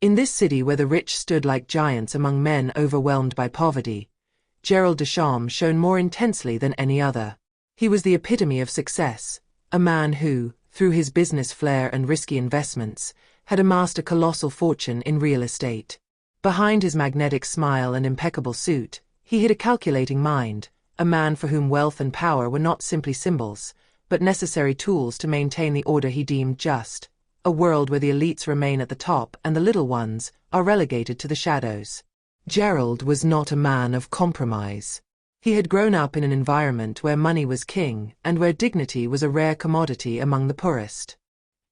In this city where the rich stood like giants among men overwhelmed by poverty, Gerald Deschamps shone more intensely than any other. He was the epitome of success, a man who, through his business flair and risky investments, had amassed a colossal fortune in real estate. Behind his magnetic smile and impeccable suit, he hid a calculating mind, a man for whom wealth and power were not simply symbols, but necessary tools to maintain the order he deemed just, a world where the elites remain at the top and the little ones are relegated to the shadows. Gerald was not a man of compromise. He had grown up in an environment where money was king and where dignity was a rare commodity among the poorest.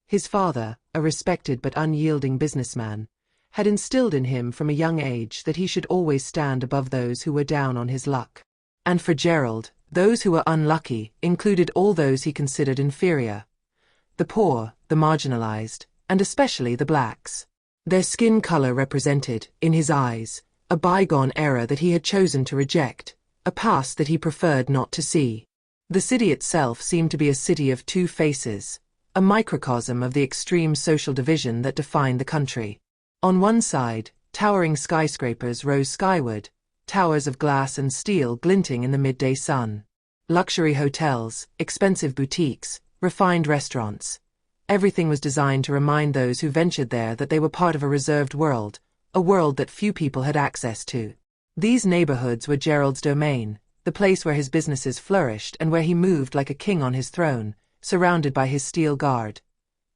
His father, a respected but unyielding businessman, had instilled in him from a young age that he should always stand above those who were down on his luck. And for Gerald, those who were unlucky included all those he considered inferior: the poor, the marginalized, and especially the blacks. Their skin color represented, in his eyes, a bygone era that he had chosen to reject, a past that he preferred not to see. The city itself seemed to be a city of two faces, a microcosm of the extreme social division that defined the country. On one side, towering skyscrapers rose skyward, towers of glass and steel glinting in the midday sun. Luxury hotels, expensive boutiques, refined restaurants. Everything was designed to remind those who ventured there that they were part of a reserved world, a world that few people had access to. These neighborhoods were Gerald's domain, the place where his businesses flourished and where he moved like a king on his throne, surrounded by his steel guard.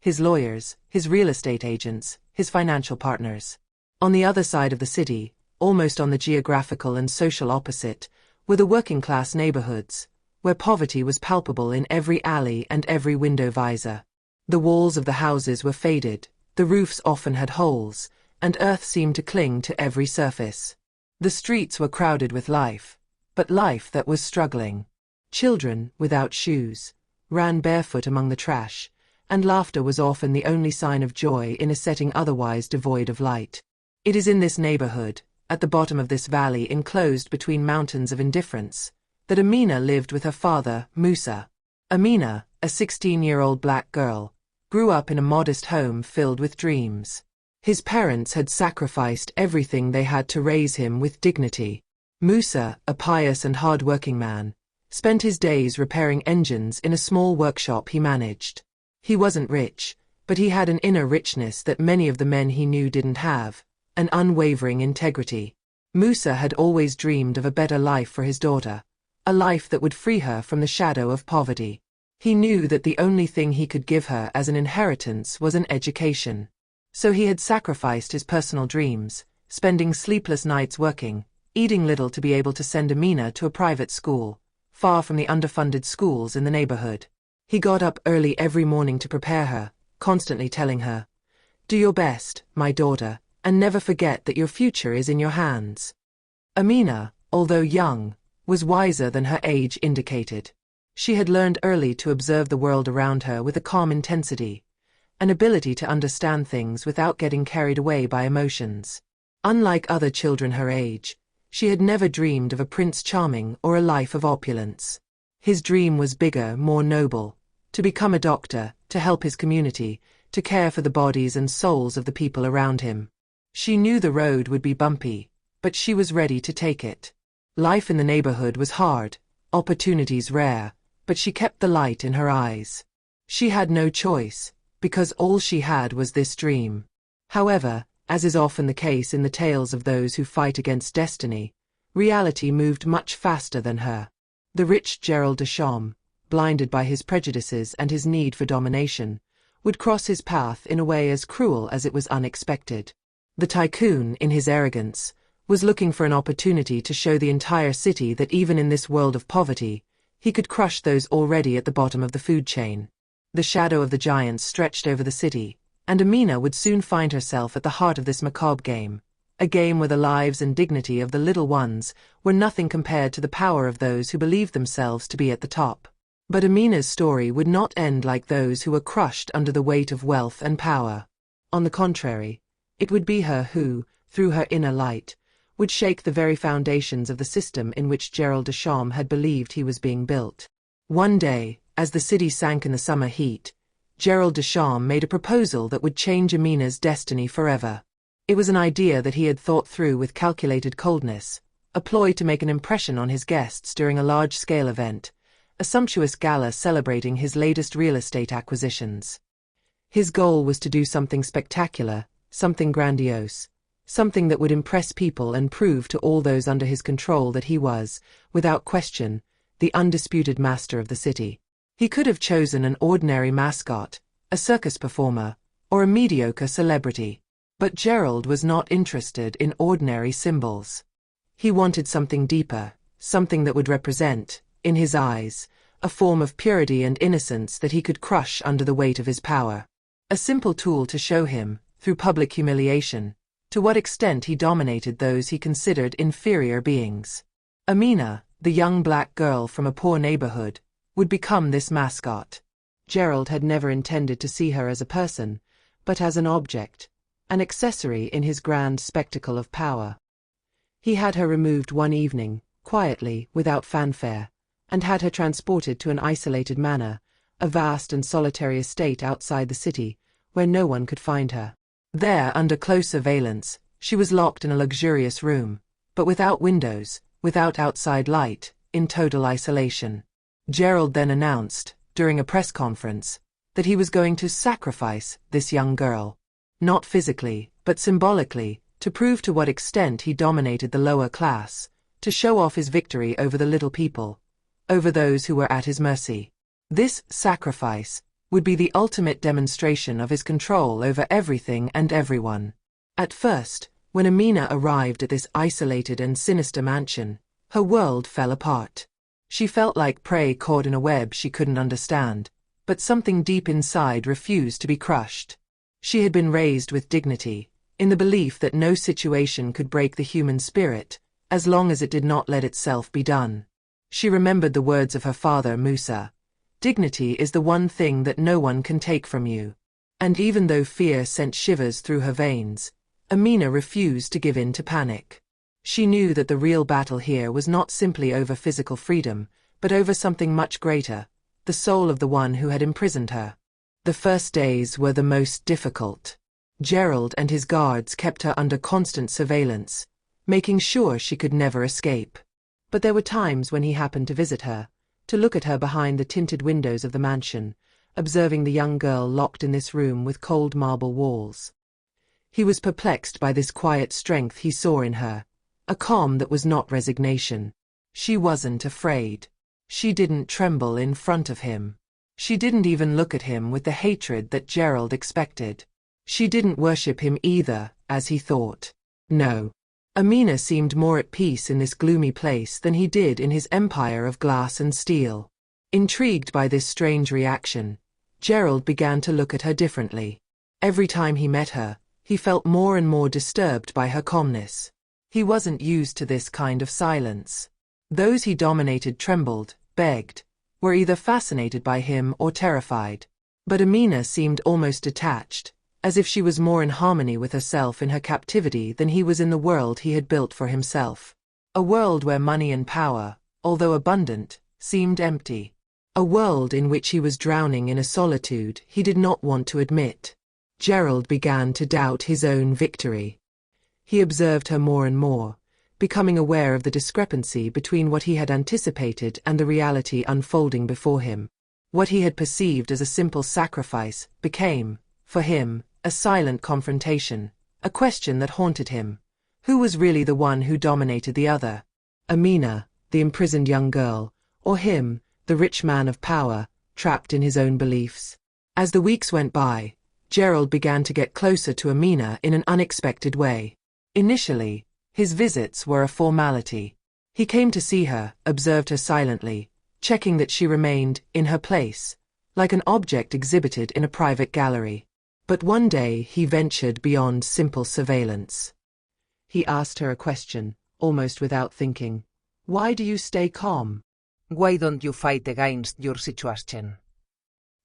His lawyers, his real estate agents, his financial partners. On the other side of the city, almost on the geographical and social opposite, were the working-class neighborhoods, where poverty was palpable in every alley and every window visor. The walls of the houses were faded, the roofs often had holes, and earth seemed to cling to every surface. The streets were crowded with life, but life that was struggling. Children, without shoes, ran barefoot among the trash, and laughter was often the only sign of joy in a setting otherwise devoid of light. It is in this neighborhood, at the bottom of this valley enclosed between mountains of indifference, that Amina lived with her father, Musa. Amina, a 16-year-old black girl, grew up in a modest home filled with dreams. His parents had sacrificed everything they had to raise him with dignity. Musa, a pious and hard-working man, spent his days repairing engines in a small workshop he managed. He wasn't rich, but he had an inner richness that many of the men he knew didn't have, an unwavering integrity. Musa had always dreamed of a better life for his daughter, a life that would free her from the shadow of poverty. He knew that the only thing he could give her as an inheritance was an education. So he had sacrificed his personal dreams, spending sleepless nights working, eating little to be able to send Amina to a private school, far from the underfunded schools in the neighborhood. He got up early every morning to prepare her, constantly telling her, "Do your best, my daughter, and never forget that your future is in your hands." Amina, although young, was wiser than her age indicated. She had learned early to observe the world around her with a calm intensity, an ability to understand things without getting carried away by emotions. Unlike other children her age, she had never dreamed of a Prince Charming or a life of opulence. His dream was bigger, more noble, to become a doctor, to help his community, to care for the bodies and souls of the people around him. She knew the road would be bumpy, but she was ready to take it. Life in the neighborhood was hard, opportunities rare, but she kept the light in her eyes. She had no choice, because all she had was this dream. However, as is often the case in the tales of those who fight against destiny, reality moved much faster than her. The rich Gerald Deschamps, blinded by his prejudices and his need for domination, would cross his path in a way as cruel as it was unexpected. The tycoon, in his arrogance, was looking for an opportunity to show the entire city that even in this world of poverty, he could crush those already at the bottom of the food chain. The shadow of the giants stretched over the city, and Amina would soon find herself at the heart of this macabre game, a game where the lives and dignity of the little ones were nothing compared to the power of those who believed themselves to be at the top. But Amina's story would not end like those who were crushed under the weight of wealth and power. On the contrary, it would be her who, through her inner light, would shake the very foundations of the system in which Gerald Deschamps had believed he was being built. One day, as the city sank in the summer heat, Gerald Deschamps made a proposal that would change Amina's destiny forever. It was an idea that he had thought through with calculated coldness, a ploy to make an impression on his guests during a large-scale event, a sumptuous gala celebrating his latest real estate acquisitions. His goal was to do something spectacular, something grandiose, something that would impress people and prove to all those under his control that he was, without question, the undisputed master of the city. He could have chosen an ordinary mascot, a circus performer, or a mediocre celebrity. But Gerald was not interested in ordinary symbols. He wanted something deeper, something that would represent, in his eyes, a form of purity and innocence that he could crush under the weight of his power. A simple tool to show him, through public humiliation, to what extent he dominated those he considered inferior beings. Amina, the young black girl from a poor neighborhood, would become this mascot. Gerald had never intended to see her as a person, but as an object, an accessory in his grand spectacle of power. He had her removed one evening, quietly, without fanfare, and had her transported to an isolated manor, a vast and solitary estate outside the city, where no one could find her. There, under close surveillance, she was locked in a luxurious room, but without windows, without outside light, in total isolation. Gerald then announced, during a press conference, that he was going to sacrifice this young girl. Not physically, but symbolically, to prove to what extent he dominated the lower class, to show off his victory over the little people, over those who were at his mercy. This sacrifice would be the ultimate demonstration of his control over everything and everyone. At first, when Amina arrived at this isolated and sinister mansion, her world fell apart. She felt like prey caught in a web she couldn't understand, but something deep inside refused to be crushed. She had been raised with dignity, in the belief that no situation could break the human spirit, as long as it did not let itself be done. She remembered the words of her father Musa, "Dignity is the one thing that no one can take from you." And even though fear sent shivers through her veins, Amina refused to give in to panic. She knew that the real battle here was not simply over physical freedom, but over something much greater, the soul of the one who had imprisoned her. The first days were the most difficult. Gerald and his guards kept her under constant surveillance, making sure she could never escape. But there were times when he happened to visit her, to look at her behind the tinted windows of the mansion, observing the young girl locked in this room with cold marble walls. He was perplexed by this quiet strength he saw in her, a calm that was not resignation. She wasn't afraid. She didn't tremble in front of him. She didn't even look at him with the hatred that Gerald expected. She didn't worship him either, as he thought. No. Amina seemed more at peace in this gloomy place than he did in his empire of glass and steel. Intrigued by this strange reaction, Gerald began to look at her differently. Every time he met her, he felt more and more disturbed by her calmness. He wasn't used to this kind of silence. Those he dominated trembled, begged, were either fascinated by him or terrified. But Amina seemed almost detached, as if she was more in harmony with herself in her captivity than he was in the world he had built for himself. A world where money and power, although abundant, seemed empty. A world in which he was drowning in a solitude he did not want to admit. Gerald began to doubt his own victory. He observed her more and more, becoming aware of the discrepancy between what he had anticipated and the reality unfolding before him. What he had perceived as a simple sacrifice became, for him, a silent confrontation, a question that haunted him. Who was really the one who dominated the other? Amina, the imprisoned young girl, or him, the rich man of power, trapped in his own beliefs? As the weeks went by, Gerald began to get closer to Amina in an unexpected way. Initially, his visits were a formality. He came to see her, observed her silently, checking that she remained in her place, like an object exhibited in a private gallery. But one day he ventured beyond simple surveillance. He asked her a question, almost without thinking. "Why do you stay calm? Why don't you fight against your situation?"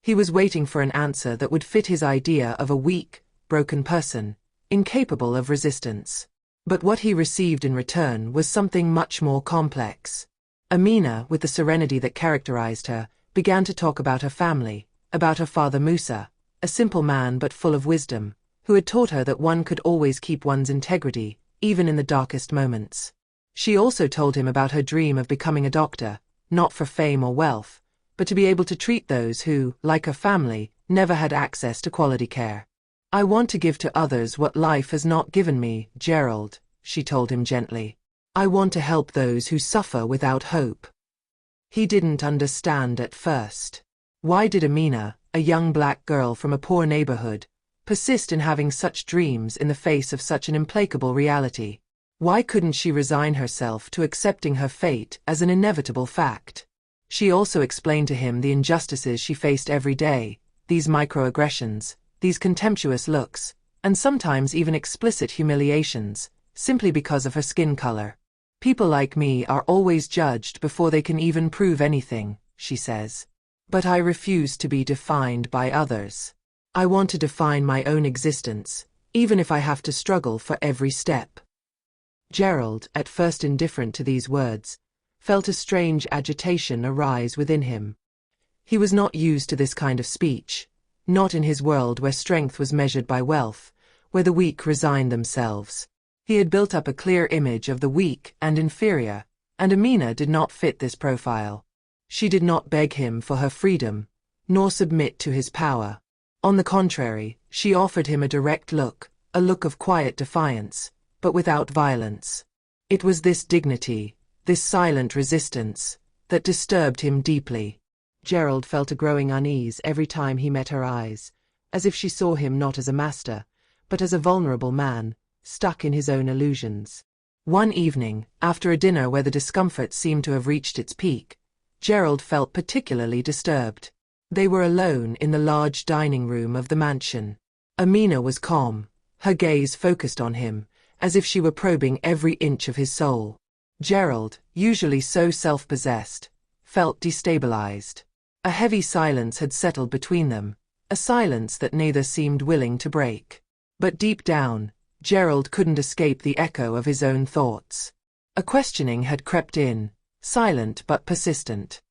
He was waiting for an answer that would fit his idea of a weak, broken person, incapable of resistance. But what he received in return was something much more complex. Amina, with the serenity that characterized her, began to talk about her family, about her father Musa, a simple man but full of wisdom, who had taught her that one could always keep one's integrity, even in the darkest moments. She also told him about her dream of becoming a doctor, not for fame or wealth, but to be able to treat those who, like her family, never had access to quality care. "I want to give to others what life has not given me, Gerald," she told him gently. "I want to help those who suffer without hope." He didn't understand at first. Why did Amina, a young black girl from a poor neighborhood, persist in having such dreams in the face of such an implacable reality? Why couldn't she resign herself to accepting her fate as an inevitable fact? She also explained to him the injustices she faced every day, these microaggressions, these contemptuous looks, and sometimes even explicit humiliations, simply because of her skin color. "People like me are always judged before they can even prove anything," she says. "But I refuse to be defined by others. I want to define my own existence, even if I have to struggle for every step." Gerald, at first indifferent to these words, felt a strange agitation arise within him. He was not used to this kind of speech, not in his world where strength was measured by wealth, where the weak resigned themselves. He had built up a clear image of the weak and inferior, and Amina did not fit this profile. She did not beg him for her freedom, nor submit to his power. On the contrary, she offered him a direct look, a look of quiet defiance, but without violence. It was this dignity, this silent resistance, that disturbed him deeply. Gerald felt a growing unease every time he met her eyes, as if she saw him not as a master, but as a vulnerable man, stuck in his own illusions. One evening, after a dinner where the discomfort seemed to have reached its peak, Gerald felt particularly disturbed. They were alone in the large dining room of the mansion. Amina was calm, her gaze focused on him, as if she were probing every inch of his soul. Gerald, usually so self-possessed, felt destabilized. A heavy silence had settled between them, a silence that neither seemed willing to break. But deep down, Gerald couldn't escape the echo of his own thoughts. A questioning had crept in, silent but persistent.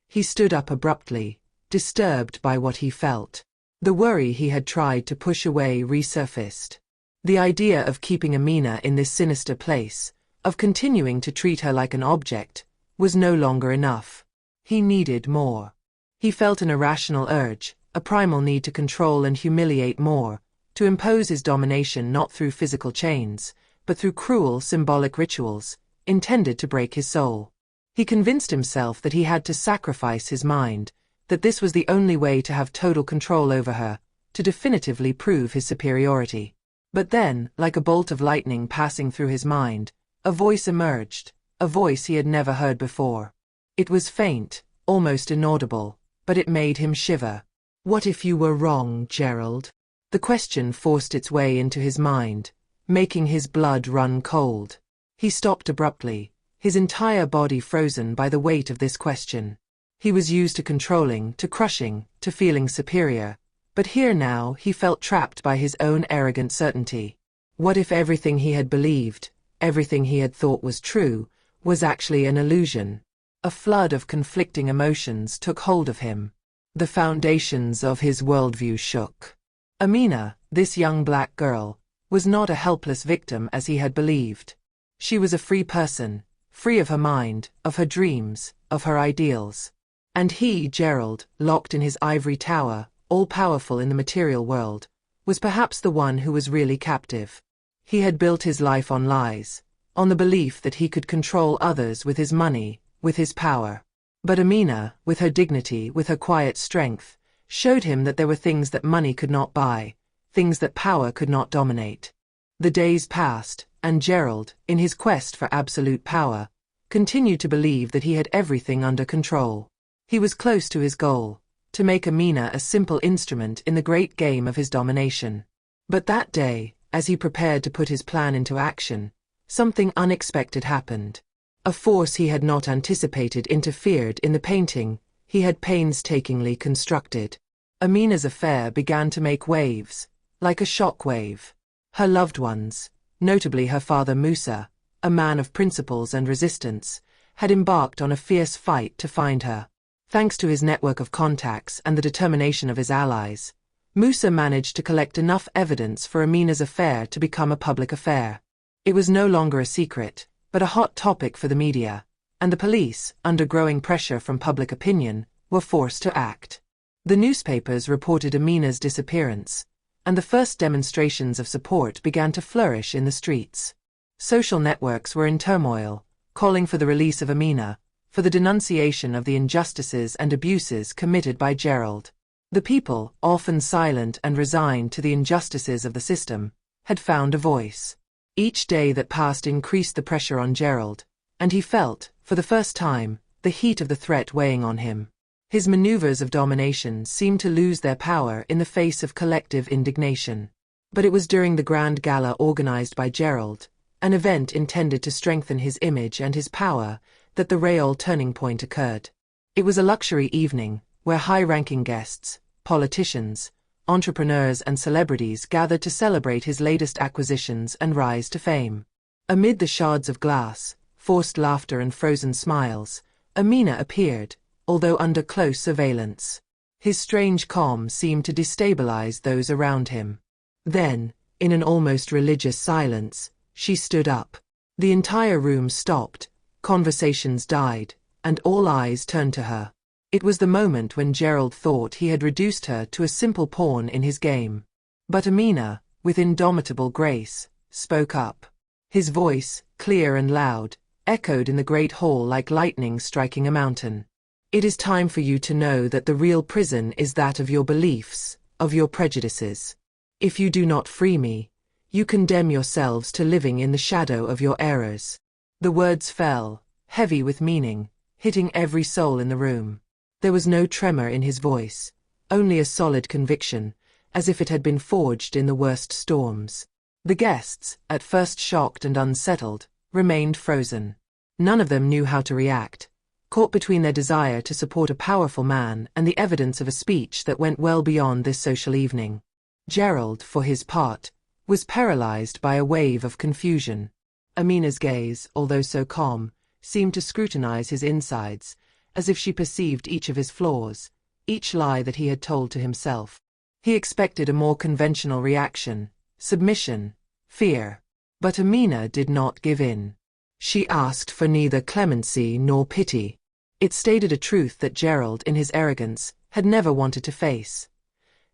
He stood up abruptly, disturbed by what he felt. The worry he had tried to push away resurfaced. The idea of keeping Amina in this sinister place, of continuing to treat her like an object, was no longer enough. He needed more. He felt an irrational urge, a primal need to control and humiliate more, to impose his domination not through physical chains, but through cruel symbolic rituals, intended to break his soul. He convinced himself that he had to sacrifice his mind, that this was the only way to have total control over her, to definitively prove his superiority. But then, like a bolt of lightning passing through his mind, a voice emerged, a voice he had never heard before. It was faint, almost inaudible, but it made him shiver. "What if you were wrong, Gerald?" The question forced its way into his mind, making his blood run cold. He stopped abruptly, his entire body frozen by the weight of this question. He was used to controlling, to crushing, to feeling superior, but here now he felt trapped by his own arrogant certainty. What if everything he had believed, everything he had thought was true, was actually an illusion? A flood of conflicting emotions took hold of him. The foundations of his worldview shook. Amina, this young black girl, was not a helpless victim as he had believed. She was a free person, free of her mind, of her dreams, of her ideals. And he, Gerald, locked in his ivory tower, all-powerful in the material world, was perhaps the one who was really captive. He had built his life on lies, on the belief that he could control others with his money, with his power. But Amina, with her dignity, with her quiet strength, showed him that there were things that money could not buy, things that power could not dominate. The days passed, and Gerald, in his quest for absolute power, continued to believe that he had everything under control. He was close to his goal, to make Amina a simple instrument in the great game of his domination. But that day, as he prepared to put his plan into action, something unexpected happened. A force he had not anticipated interfered in the painting he had painstakingly constructed. Amina's affair began to make waves, like a shock wave. Her loved ones, notably her father Musa, a man of principles and resistance, had embarked on a fierce fight to find her. Thanks to his network of contacts and the determination of his allies, Musa managed to collect enough evidence for Amina's affair to become a public affair. It was no longer a secret, but a hot topic for the media, and the police, under growing pressure from public opinion, were forced to act. The newspapers reported Amina's disappearance, and the first demonstrations of support began to flourish in the streets. Social networks were in turmoil, calling for the release of Amina, for the denunciation of the injustices and abuses committed by Gerald. The people, often silent and resigned to the injustices of the system, had found a voice. Each day that passed increased the pressure on Gerald, and he felt, for the first time, the heat of the threat weighing on him. His maneuvers of domination seemed to lose their power in the face of collective indignation. But it was during the grand gala organized by Gerald, an event intended to strengthen his image and his power, that the real turning point occurred. It was a luxury evening, where high-ranking guests, politicians, entrepreneurs and celebrities gathered to celebrate his latest acquisitions and rise to fame. Amid the shards of glass, forced laughter and frozen smiles, Amina appeared, although under close surveillance. His strange calm seemed to destabilize those around him. Then, in an almost religious silence, she stood up. The entire room stopped, conversations died, and all eyes turned to her. It was the moment when Gerald thought he had reduced her to a simple pawn in his game. But Amina, with indomitable grace, spoke up. His voice, clear and loud, echoed in the great hall like lightning striking a mountain. It is time for you to know that the real prison is that of your beliefs, of your prejudices. If you do not free me, you condemn yourselves to living in the shadow of your errors. The words fell, heavy with meaning, hitting every soul in the room. There was no tremor in his voice, only a solid conviction, as if it had been forged in the worst storms. The guests, at first shocked and unsettled, remained frozen. None of them knew how to react, caught between their desire to support a powerful man and the evidence of a speech that went well beyond this social evening. Gerald, for his part, was paralyzed by a wave of confusion. Amina's gaze, although so calm, seemed to scrutinize his insides, as if she perceived each of his flaws, each lie that he had told to himself. He expected a more conventional reaction, submission, fear. But Amina did not give in. She asked for neither clemency nor pity. It stated a truth that Gerald, in his arrogance, had never wanted to face.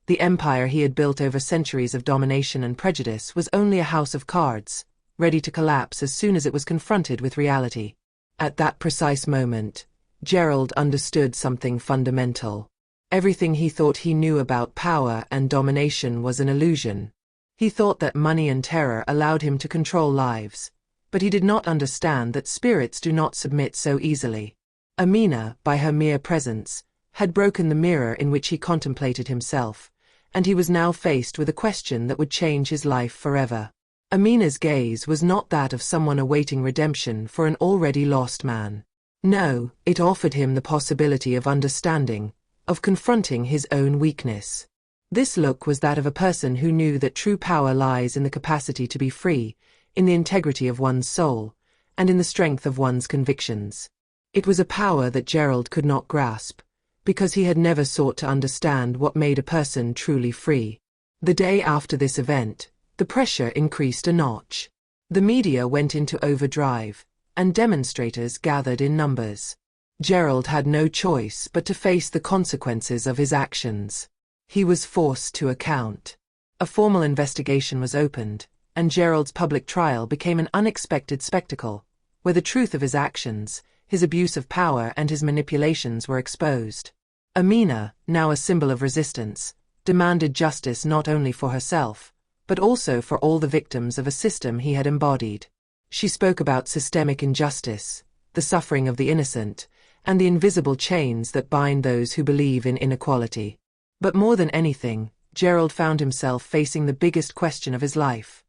The empire he had built over centuries of domination and prejudice was only a house of cards, ready to collapse as soon as it was confronted with reality. At that precise moment, Gerald understood something fundamental. Everything he thought he knew about power and domination was an illusion. He thought that money and terror allowed him to control lives, but he did not understand that spirits do not submit so easily. Amina, by her mere presence, had broken the mirror in which he contemplated himself, and he was now faced with a question that would change his life forever. Amina's gaze was not that of someone awaiting redemption for an already lost man. No, it offered him the possibility of understanding, of confronting his own weakness. This look was that of a person who knew that true power lies in the capacity to be free, in the integrity of one's soul, and in the strength of one's convictions. It was a power that Gerald could not grasp, because he had never sought to understand what made a person truly free. The day after this event, the pressure increased a notch. The media went into overdrive, and demonstrators gathered in numbers. Gerald had no choice but to face the consequences of his actions. He was forced to account. A formal investigation was opened, and Gerald's public trial became an unexpected spectacle, where the truth of his actions, his abuse of power and his manipulations were exposed. Amina, now a symbol of resistance, demanded justice not only for herself, but also for all the victims of a system he had embodied. She spoke about systemic injustice, the suffering of the innocent, and the invisible chains that bind those who believe in inequality. But more than anything, Gerald found himself facing the biggest question of his life.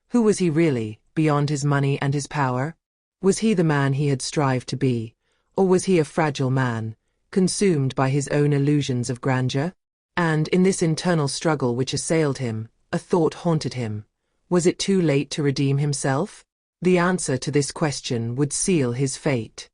Who was he really, beyond his money and his power? Was he the man he had strived to be, or was he a fragile man, consumed by his own illusions of grandeur? And in this internal struggle which assailed him, a thought haunted him. Was it too late to redeem himself? The answer to this question would seal his fate.